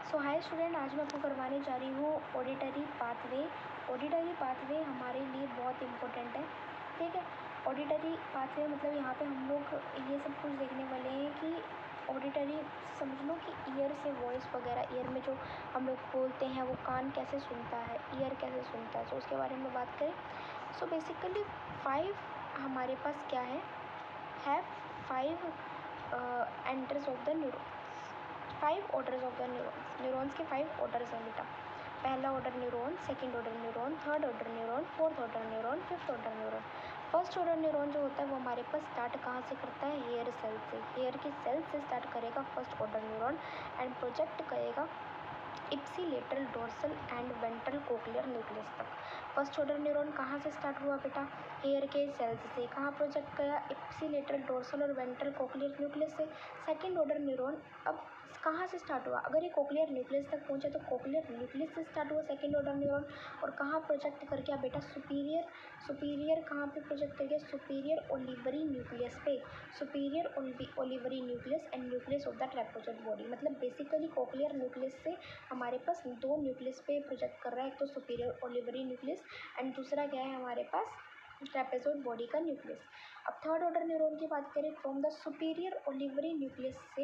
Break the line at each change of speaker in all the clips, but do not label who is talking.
सो hi student, आज मैं आपको करवाने जा रही हूँ ऑडिटरी पाथवे। ऑडिटरी पाथवे हमारे लिए बहुत इम्पोर्टेंट है, ठीक है। ऑडिटरी पाथवे मतलब यहाँ पे हम लोग ये सब कुछ देखने वाले हैं कि ऑडिटरी समझ लो कि ईयर से वॉइस वगैरह, ईयर में जो हम लोग बोलते हैं वो कान कैसे सुनता है, ईयर कैसे सुनता है, तो उसके बारे में बात करें। सो बेसिकली 5 हमारे पास क्या है 5 enters of the neuron, 5 orders of the neurons. Neurons के 5 ऑर्डर्स हैं बेटा। पहला order neuron, second order neuron, third order neuron, fourth order neuron, fifth order neuron. First order neuron जो होता है वो हमारे पास स्टार्ट कहाँ से करता है, हेयर सेल से। हेयर के सेल से स्टार्ट करेगा first order neuron and project करेगा ipsilateral dorsal and ventral cochlear nucleus तक। फर्स्ट ऑर्डर न्यूरॉन कहाँ से स्टार्ट हुआ बेटा, हेयर के सेल्स से। कहाँ प्रोजेक्ट किया, इप्सिलेटरल डोर्सल और वेंट्रल कोक्लियर न्यूक्लियस से। सेकंड ऑर्डर न्यूरॉन अब कहाँ से स्टार्ट हुआ, अगर ये कोक्लियर न्यूक्लियस तक पहुँचे तो कोक्लियर न्यूक्लियस से स्टार्ट हुआ सेकंड ऑर्डर न्यूरॉन। और कहाँ प्रोजेक्ट कर गया बेटा, सुपीरियर कहाँ पे प्रोजेक्ट कर गया, सुपीरियर ओलिवरी न्यूक्लियस पे। Superior olivary nucleus and nucleus of the trapezoid body. मतलब बेसिकली कोक्लियर न्यूक्लियस से हमारे पास 2 न्यूक्लियस पे प्रोजेक्ट कर रहा है, एक तो सुपीरियर ओलिवरी न्यूक्लियस एंड दूसरा क्या है हमारे पास ट्रैपेजॉइड बॉडी का न्यूक्लियस। अब थर्ड ऑर्डर न्यूरॉन की बात करें, from the superior olivary nucleus से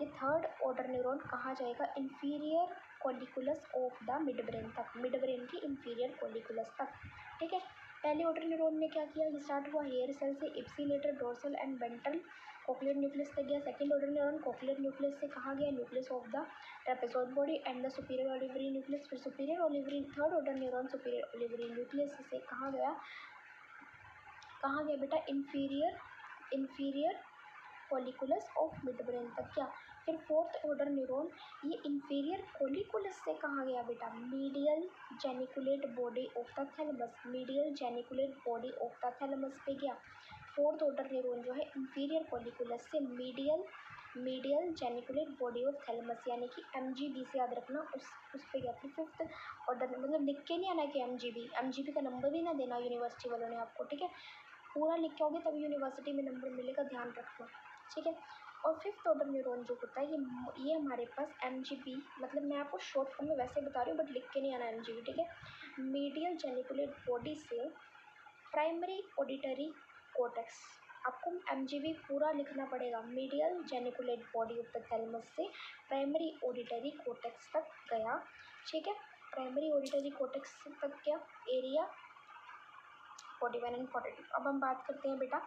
ये थर्ड ऑर्डर न्यूरॉन कहाँ जाएगा, inferior colliculus of the mid brain तक, मिड ब्रेन की इंफीरियर कॉलिकुलस तक, ठीक है। पहले ऑर्डर न्यूरॉन ने क्या किया, ये स्टार्ट हुआ हेयर सेल से, ipsilateral dorsal and ventral cochlear nucleus तक गया। Second order neuron cochlear nucleus से कहाँ गया, nucleus of the trapezoid body and the superior olivary nucleus. फिर superior olivary third order neuron superior olivary nucleus से कहाँ गया बेटा, inferior colliculus of midbrain तक क्या। फिर फोर्थ ऑर्डर न्यूरॉन ये इंफीरियर कॉलिकुलस से कहाँ गया बेटा, medial geniculate body of the thalamus, medial geniculate body of the thalamus पे गया। फोर्थ ऑर्डर न्यूरॉन जो है इंफीरियर कॉलिकुलस से medial geniculate body of thalamus यानी कि MGB से याद रखना, उस पे गया। फिर फिफ्थ ऑर्डर, मतलब लिख के नहीं आना कि MGB का नंबर भी ना देना यूनिवर्सिटी वालों ने आपको, ठीक है। पूरा लिख के आओगे तभी यूनिवर्सिटी में नंबर मिलेगा, ध्यान रखना, ठीक है। और फिफ्थ ऑर्डर न्यूरॉन जो होता है ये हमारे पास MGB, मतलब मैं आपको शॉर्ट फॉर्म में वैसे बता रही हूँ बट लिख के नहीं आना MGB, ठीक है। मीडियल जेनिकुलेट बॉडी से प्राइमरी ऑडिटरी कोर्टेक्स, आपको MGB पूरा लिखना पड़ेगा। Medial geniculate body of the thalamus से प्राइमरी ऑडिटरी कोर्टेक्स तक गया, ठीक है। प्राइमरी ऑडिटरी कोर्टेक्स तक क्या, एरिया 41 एंड 42। अब हम बात करते हैं बेटा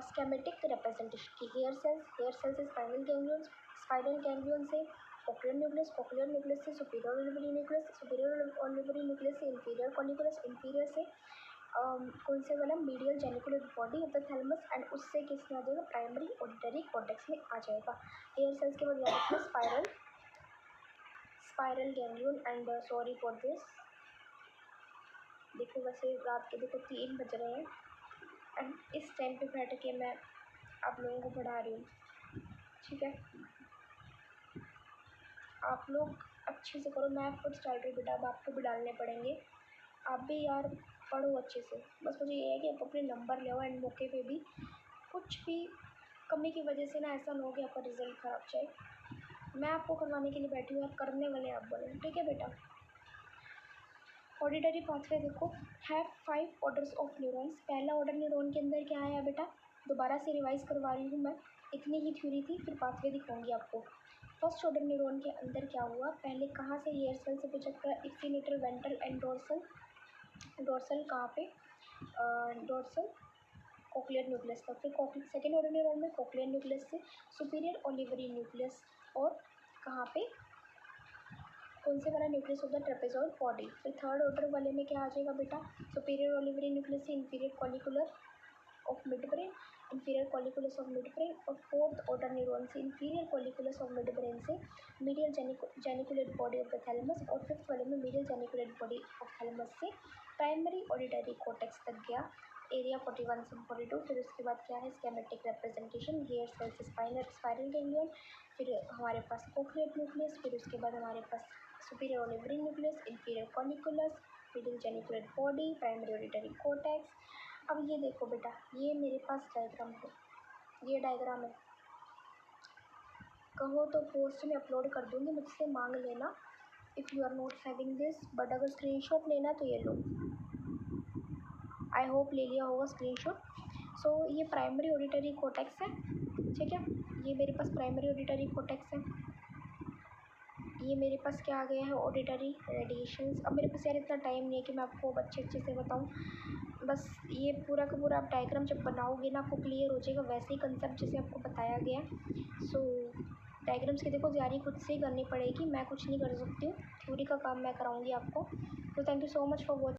स्केमेटिक रिप्रेजेंटेशन की। हेयर सेल से स्पाइरल गैंग्लियन से कोक्लियर न्यूक्लियस से सुपीरियर ओलिवरी न्यूक्लियस से इंफीरियर कॉलिकुलस, इंफीरियर से कौन से वाला, medial geniculate body of the thalamus and उससे किस में आ जाएगा, प्राइमरी ऑडिटरी कॉर्टेक्स में आ जाएगा। हेयर सेल्स के बाद याद रखना spiral ganglion and sorry for this, देखो वैसे रात के 3 बज रहे हैं एंड इस टाइम पे बैठ के मैं आप लोगों को पढ़ा रही हूँ, ठीक है। आप लोग अच्छे से करो, मैं खुद स्टार्ट रही बेटा, अब आपको भी डालने पड़ेंगे, आप भी यार पढ़ो अच्छे से। बस मुझे ये है कि आप अपने नंबर ले आओ एंड मौके पे भी कुछ भी कमी की वजह से ना ऐसा ना हो कि आपका रिजल्ट ख़राब जाए। मैं आपको करवाने के लिए बैठी हूँ, आप करने वाले आप बोले, ठीक है बेटा। ऑडिटरी पाथवे देखो है 5 ऑर्डर्स ऑफ न्यूरॉन्स। पहला ऑर्डर न्यूरॉन के अंदर क्या आया बेटा, दोबारा से रिवाइज करवा रही हूँ मैं, इतनी ही थ्योरी थी, फिर पाथवे दिखाऊंगी आपको। फर्स्ट ऑर्डर न्यूरॉन के अंदर क्या हुआ, पहले कहाँ से हेयर सेल से प्रोजेक्ट करा, इप्सिलेटरल वेंट्रल एंड डोर्सल कहाँ पे, डोर्सल कोक्लियर न्यूक्लियस तक। फिर सेकेंड ऑर्डर न्यूरॉन में कोक्लियर न्यूक्लियस से सुपीरियर ओलिवरी न्यूक्लियस और कहाँ पे, कौन से वाला, nucleus of the trapezoid body. फिर थर्ड ऑर्डर वाले में क्या आ जाएगा बेटा, सुपीरियर ओलिवरी न्यूक्लियस से inferior collicular of midbrain, inferior colliculus of midbrain. और फोर्थ ऑर्डर न्यूरॉन से inferior colliculus of mid brain से medial geniculate body of the thalamus. और फिफ्थ वाले में medial geniculate body of thalamus से primary auditory cortex तक गया, area 41 से 42। फिर उसके बाद क्या है, स्केमेटिक रिप्रेजेंटेशन, हेयर सेल से स्पाइरल गैंग्लियन, फिर हमारे पास कोक्लियर न्यूक्लियस, फिर उसके बाद हमारे पास superior olivary nucleus, inferior colliculus, medial geniculate body, primary auditory cortex. अब ये देखो बेटा, ये मेरे पास डायग्राम है, ये डायग्राम है, कहो तो पोस्ट में अपलोड कर दूँगी, मुझसे मांग लेना if you are not having this. But अगर स्क्रीनशॉट लेना तो ये लो, आई होप ले लिया होगा स्क्रीनशॉट। सो ये प्राइमरी ऑडिटरी कोटेक्स है, ठीक है। ये मेरे पास प्राइमरी ऑडिटरी कोटेक्स है। ये मेरे पास क्या आ गया है, ऑडिटरी रेडिएशंस। अब मेरे पास यार इतना टाइम नहीं है कि मैं आपको अच्छे से बताऊं, बस ये पूरा का पूरा आप डायग्राम जब बनाओगे ना आपको क्लियर हो जाएगा, वैसे ही कंसेप्ट जैसे आपको बताया गया। सो डायग्राम्स की देखो तैयारी खुद से ही करनी पड़ेगी, मैं कुछ नहीं कर सकती हूँ, थ्योरी का काम मैं कराऊँगी आपको। तो thank you so much for watching.